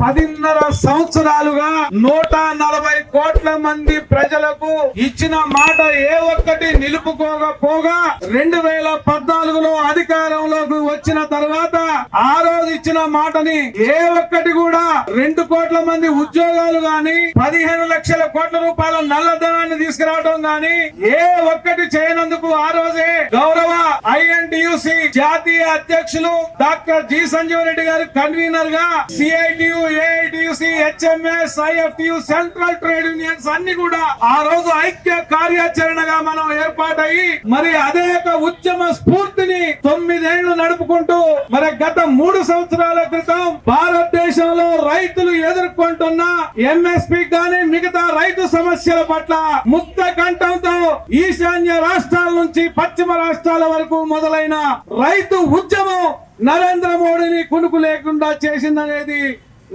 10.5 సంవత్సరాలుగా 140 కోట్ల మంది ప్రజలకు ఇచ్చిన మాట ఏ ఒక్కటి నిలుపుకోకపోగా 2014లో అధికారంలోకి వచ్చిన తర్వాత ఆ రోజు ఇచ్చిన మాటని ఏ ఒక్కటి కూడా 2 కోట్ల మంది ఉద్యోగాలు గాని 15 లక్షల కోట్ల రూపాయల నల్లధనాన్ని తీసుకురావడం గాని ఏ ఒక్కటి చేయనందుకు ఆ రోజే గౌరవ ఐఎన్టీయూసీ జాతీయ అధ్యక్షులు డాక్టర్ జి సంజీవ్ రెడ్డి గారు కన్వీనర్ గా CITU, AITUC, HMS, IFTU, central trade unions అన్ని కూడా ఆ రోజు ఐక్య కార్యాచరణగా మనం ఏర్పాటయ్యి మరి అదే ఉద్యమ స్ఫూర్తిని 9 ఏళ్లు నడుపుకుంటూ మరి గత 3 సంవత్సరాల క్రితం భారతదేశంలో రైతులు ఎదుర్కొంటున్న ఎంఎస్పీ గాని మిగతా రైతు సమస్యల పట్ల ముక్త కంఠంతో ఈశాన్య రాష్ట్రాల నుంచి పశ్చిమ రాష్ట్రాల వరకు మొదలైన రైతు ఉద్యమం నరేంద్ర మోడీని కునుకు లేకుండా చేసిందనేది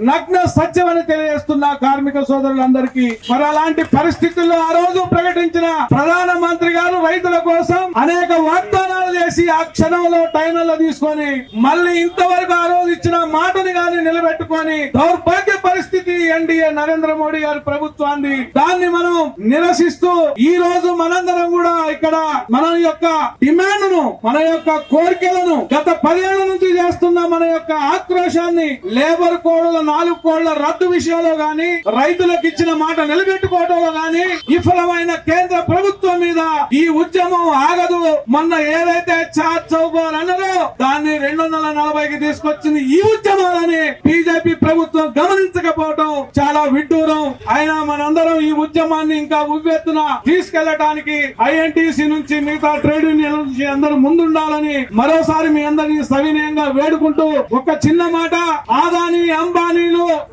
నగ్న సత్యమని తెలియజేస్తున్న కార్మిక సోదరులందరికీ. మరి అలాంటి పరిస్థితుల్లో ఆ రోజు ప్రకటించిన ప్రధాన మంత్రి గారు రైతుల కోసం అనేక వాగ్దానాలు చేసి ఆ క్షణంలో టైనర్లు తీసుకొని మళ్ళీ ఇంతవరకు ఆ రోజు ఇచ్చిన మాటని గాని నిలబెట్టుకొని దౌర్భాగ్య పరిస్థితి ఎన్డీఏ నరేంద్ర మోడీ గారి ప్రభుత్వాన్ని దాన్ని మనం నిరసిస్తూ ఈ రోజు మనందరం కూడా ఇక్కడ మన యొక్క డిమాండ్ ను మన యొక్క కోరికలను గత 10 ఏళ్ల నుంచి చేస్తున్న మన యొక్క ఆక్రోశాన్ని లేబర్ కోడ్ల 4 కోడ్ల రద్దు విషయంలో గాని రైతులకు ఇచ్చిన మాట నిలబెట్టుకోవడంలో గాని విఫలమైన కేంద్ర ప్రభుత్వం మీద ఈ ఉద్యమం ఆగదు. మొన్న ఏదైతే చార్ చౌబార్ అన్నారో దాన్ని 240కి తీసుకొచ్చింది ఈ ఉద్యమాలని బీజేపీ ప్రభుత్వం గమనించకపోవడం చాలా విడ్డూరం. అయినా మనందరం ఈ ఉద్యమాన్ని ఇంకా ఉవ్వెత్తున తీసుకెళ్లడానికి ఐఎన్టీసీ నుంచి మిగతా ట్రేడ్ యూనియన్ నుంచి అందరూ ముందుండాలని మరోసారి మీ అందరినీ సవినయంగా వేడుకుంటూ ఒక చిన్న మాట, ఆదాని అంబానీ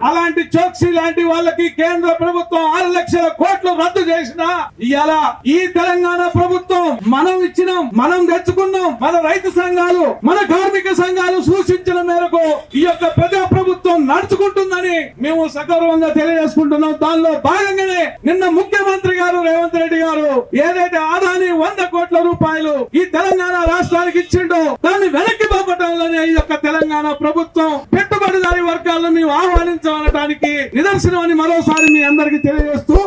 అలాంటి చోక్సీ లాంటి వాళ్ళకి కేంద్ర ప్రభుత్వం 6 లక్షల కోట్లు రద్దు చేసిన ఇవాళ ఈ తెలంగాణ ప్రభుత్వం మనం ఇచ్చినాం, మనం తెచ్చుకున్నాం. మన రైతు సంఘాలు, మన కార్మిక సంఘాలు సూచించిన మేరకు ఈ యొక్క ప్రజా ప్రభుత్వం నడుచుకుంటుందని మేము సగౌరవంగా తెలియజేసుకుంటున్నాం. దానిలో భాగంగానే నిన్న ముఖ్యమంత్రి గారు రేవంత్ రెడ్డి గారు ఏదైతే ఆదాని 100 కోట్ల రూపాయలు ఈ తెలంగాణ రాష్ట్రానికి ఇచ్చిండో దాన్ని వెనక్కి పంపడంలోనే ఈ యొక్క తెలంగాణ ప్రభుత్వం పెట్టుబడిదారీ వర్గాలను మేము ఆహ్వానించడానికి నిదర్శనం అని మరోసారి మీ అందరికీ తెలియజేస్తూ